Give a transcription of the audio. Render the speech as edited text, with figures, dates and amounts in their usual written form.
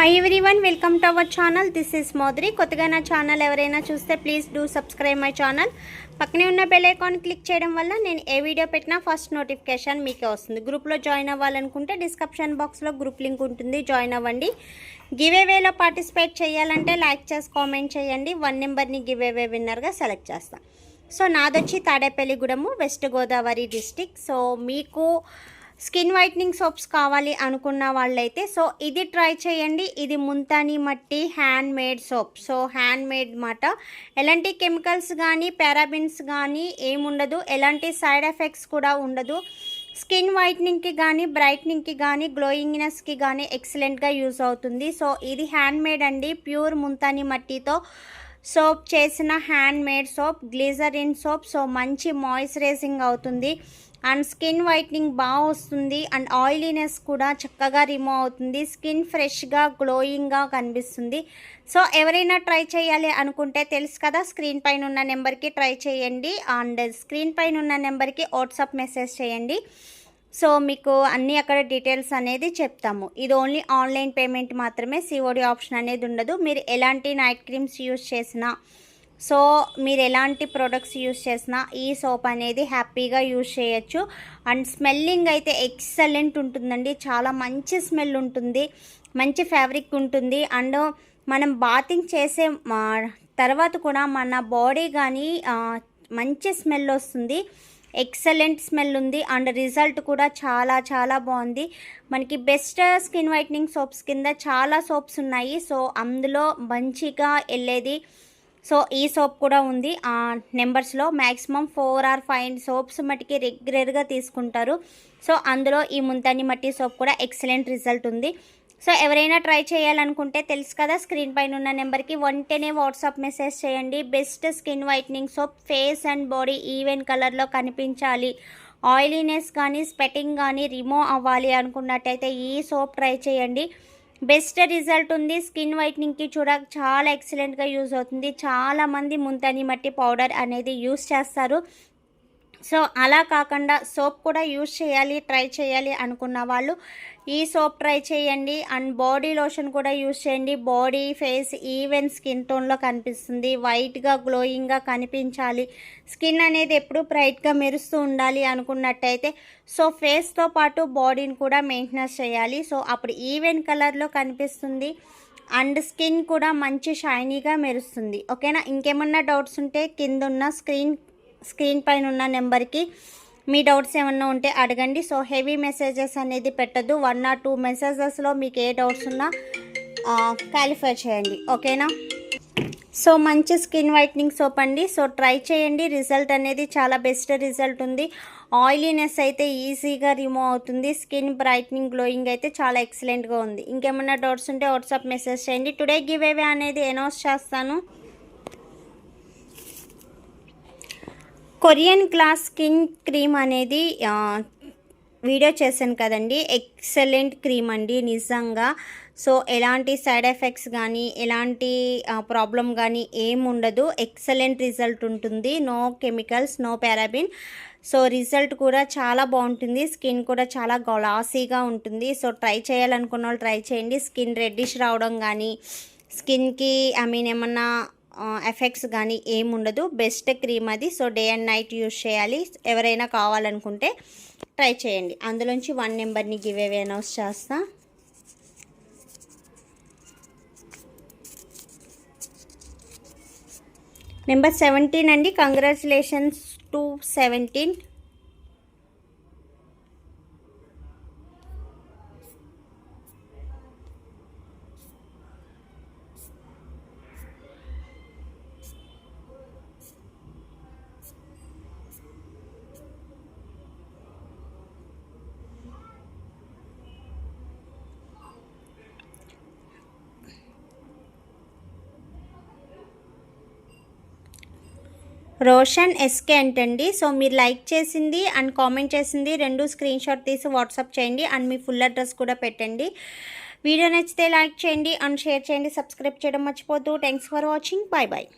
Hi everyone, welcome to our channel. This is మోదరి. కొత్తగా నా ఛానల్ ఎవరైనా చూస్తే please do subscribe my channel. పక్కనే ఉన్న బెల్ ఐకాన్ క్లిక్ చేయడం వల్ల నేను ఏ వీడియో పెట్టినా ఫస్ట్ నోటిఫికేషన్ మీకే వస్తుంది. గ్రూప్లో జాయిన్ అవ్వాలనుకుంటే డిస్క్రిప్షన్ బాక్స్లో గ్రూప్ లింక్ ఉంటుంది, జాయిన్ అవ్వండి. గివేవేలో పార్టిసిపేట్ చేయాలంటే లైక్ చేసి కామెంట్ చేయండి. 1 నెంబర్ని గివేవే విన్నర్గా సెలెక్ట్ చేస్తాను. సో నాదొచ్చి Tadepalligudem, west Godavari district. So మీకు స్కిన్ వైట్నింగ్ సోప్స్ కావాలి అనుకున్న వాళ్ళైతే సో ఇది ట్రై చేయండి. ఇది ముంతాని మట్టి hand made soap. So hand made మాట, ఎలాంటి కెమికల్స్ కానీ పారాబిన్స్ కానీ ఏముండదు, ఎలాంటి సైడ్ ఎఫెక్ట్స్ కూడా ఉండదు. స్కిన్ వైట్నింగ్కి కానీ బ్రైట్నింగ్కి కానీ గ్లోయింగ్నెస్కి కానీ ఎక్సలెంట్గా యూజ్ అవుతుంది. సో ఇది హ్యాండ్ మేడ్ అండి, ప్యూర్ ముంతాని మట్టితో సోప్ చేసిన hand made soap, glycerin soap. So మంచి మాయిశ్చరైజింగ్ అవుతుంది అండ్ స్కిన్ వైట్నింగ్ బాగా వస్తుంది అండ్ ఆయిలీనెస్ కూడా చక్కగా రిమూవ్ అవుతుంది. స్కిన్ ఫ్రెష్గా గ్లోయింగ్గా కనిపిస్తుంది. సో ఎవరైనా ట్రై చేయాలి అనుకుంటే తెలుసు కదా, స్క్రీన్ పైన ఉన్న నెంబర్కి ట్రై చేయండి అండ్ స్క్రీన్ పైన ఉన్న నెంబర్కి వాట్సాప్ మెసేజ్ చేయండి. సో మీకు అన్నీ అక్కడ డీటెయిల్స్ అనేది చెప్తాము. ఇది ఓన్లీ ఆన్లైన్ పేమెంట్ మాత్రమే, సిఓడి ఆప్షన్ అనేది ఉండదు. మీరు ఎలాంటి నైట్ క్రీమ్స్ యూజ్ చేసినా, సో మీరు ఎలాంటి ప్రొడక్ట్స్ యూజ్ చేసినా ఈ సోప్ అనేది హ్యాపీగా యూజ్ చేయొచ్చు. అండ్ స్మెల్లింగ్ అయితే ఎక్సలెంట్ ఉంటుందండి, చాలా మంచి స్మెల్ ఉంటుంది, మంచి ఫ్యాబ్రిక్ ఉంటుంది. అండ్ మనం బాతింగ్ చేసే తర్వాత కూడా మన బాడీ కానీ మంచి స్మెల్ వస్తుంది, ఎక్సలెంట్ స్మెల్ ఉంది అండ్ రిజల్ట్ కూడా చాలా చాలా బాగుంది. మనకి బెస్ట్ స్కిన్ వైట్నింగ్ సోప్స్ కింద చాలా సోప్స్ ఉన్నాయి. సో అందులో మంచిగా వెళ్ళేది సో ఈ సోప్ కూడా ఉంది. నెంబర్స్లో మ్యాక్సిమం 4 or 5 సోప్స్ మట్టికి రెగ్యులర్గా తీసుకుంటారు. సో అందులో ఈ ముంతాని మట్టి సోప్ కూడా ఎక్సలెంట్ రిజల్ట్ ఉంది. సో ఎవరైనా ట్రై చేయాలనుకుంటే తెలుసు కదా, స్క్రీన్ పైన ఉన్న నెంబర్కి వెంటనే వాట్సాప్ మెసేజ్ చేయండి. Best skin whitening soap, face and body even కలర్లో కనిపించాలి, ఆయిలీనెస్ కానీ స్పెటింగ్ కానీ రిమూవ్ అవ్వాలి అనుకున్నట్టయితే ఈ సోప్ ట్రై చేయండి. బెస్ట్ రిజల్ట్ ఉంది. స్కిన్ వైట్నింగ్కి చాలా ఎక్సలెంట్గా యూజ్ అవుతుంది. చాలామంది ముంతాని మట్టి పౌడర్ అనేది యూజ్ చేస్తారు. సో అలా కాకుండా సోప్ కూడా యూజ్ చేయాలి, ట్రై చేయాలి అనుకున్న వాళ్ళు ఈ సోప్ ట్రై చేయండి. అండ్ బాడీ లోషన్ కూడా యూజ్ చేయండి. బాడీ ఫేస్ ఈవెన్ స్కిన్ టోన్లో కనిపిస్తుంది, వైట్గా గ్లోయింగ్గా కనిపించాలి, స్కిన్ అనేది ఎప్పుడు బ్రైట్గా మెరుస్తూ ఉండాలి అనుకున్నట్టయితే సో ఫేస్తో పాటు బాడీని కూడా మెయింటెనెన్స్ చేయాలి. సో అప్పుడు ఈవెన్ కలర్లో కనిపిస్తుంది అండ్ స్కిన్ కూడా మంచి షైనీగా మెరుస్తుంది. ఓకేనా? ఇంకేమన్నా డౌట్స్ ఉంటే కింద ఉన్న స్క్రీన్ పైన ఉన్న నెంబర్కి మీ డౌట్స్ ఏమన్నా ఉంటే అడగండి. సో హెవీ మెసేజెస్ అనేది పెట్టద్దు, 1 or 2 మెసేజెస్లో మీకు ఏ డౌట్స్ ఉన్నా క్వాలిఫై చేయండి. ఓకేనా? సో మంచి స్కిన్ వైట్నింగ్ సోప్ అండి. సో ట్రై చేయండి, రిజల్ట్ అనేది చాలా బెస్ట్ రిజల్ట్ ఉంది. ఆయిలీనెస్ అయితే ఈజీగా రిమూవ్ అవుతుంది, స్కిన్ బ్రైట్నింగ్ గ్లోయింగ్ అయితే చాలా ఎక్సలెంట్గా ఉంది. ఇంకేమన్నా డౌట్స్ ఉంటే వాట్సాప్ మెసేజ్ చేయండి. టుడే గివ్ అవే అనేది అనౌన్స్ చేస్తాను. కొరియన్ గ్లాస్ స్కిన్ క్రీమ్ అనేది వీడియో చేశాను కదండి, ఎక్సలెంట్ క్రీమ్ అండి నిజంగా. సో ఎలాంటి సైడ్ ఎఫెక్ట్స్ కానీ ఎలాంటి ప్రాబ్లం కానీ ఏముండదు, ఎక్సలెంట్ రిజల్ట్ ఉంటుంది. No chemicals, no paraben. So result కూడా చాలా బాగుంటుంది, స్కిన్ కూడా చాలా గ్లాసీగా ఉంటుంది. సో ట్రై చేయాలనుకున్న వాళ్ళు ట్రై చేయండి. స్కిన్ రెడ్డిష్ రావడం కానీ స్కిన్కి ఏమన్నా ఎఫెక్ట్స్ కానీ ఏముండదు, బెస్ట్ క్రీమ్ అది. So day and night use చేయాలి. ఎవరైనా కావాలనుకుంటే ట్రై చేయండి. అందులోంచి 1 నెంబర్ని గివ్ అవే అనౌన్స్ చేస్తా. నెంబర్ 17 అండి. Congratulations to 17. రోషన్ ఎస్కే అంటండి. సో మీరు లైక్ చేసింది అండ్ కామెంట్ చేసింది 2 స్క్రీన్ షాట్ తీసి వాట్సాప్ చేయండి అండ్ మీ ఫుల్ అడ్రస్ కూడా పెట్టండి. వీడియో నచ్చితే లైక్ చేయండి అండ్ షేర్ చేయండి, సబ్స్క్రైబ్ చేయడం మర్చిపోద్దు. Thanks for watching. Bye bye.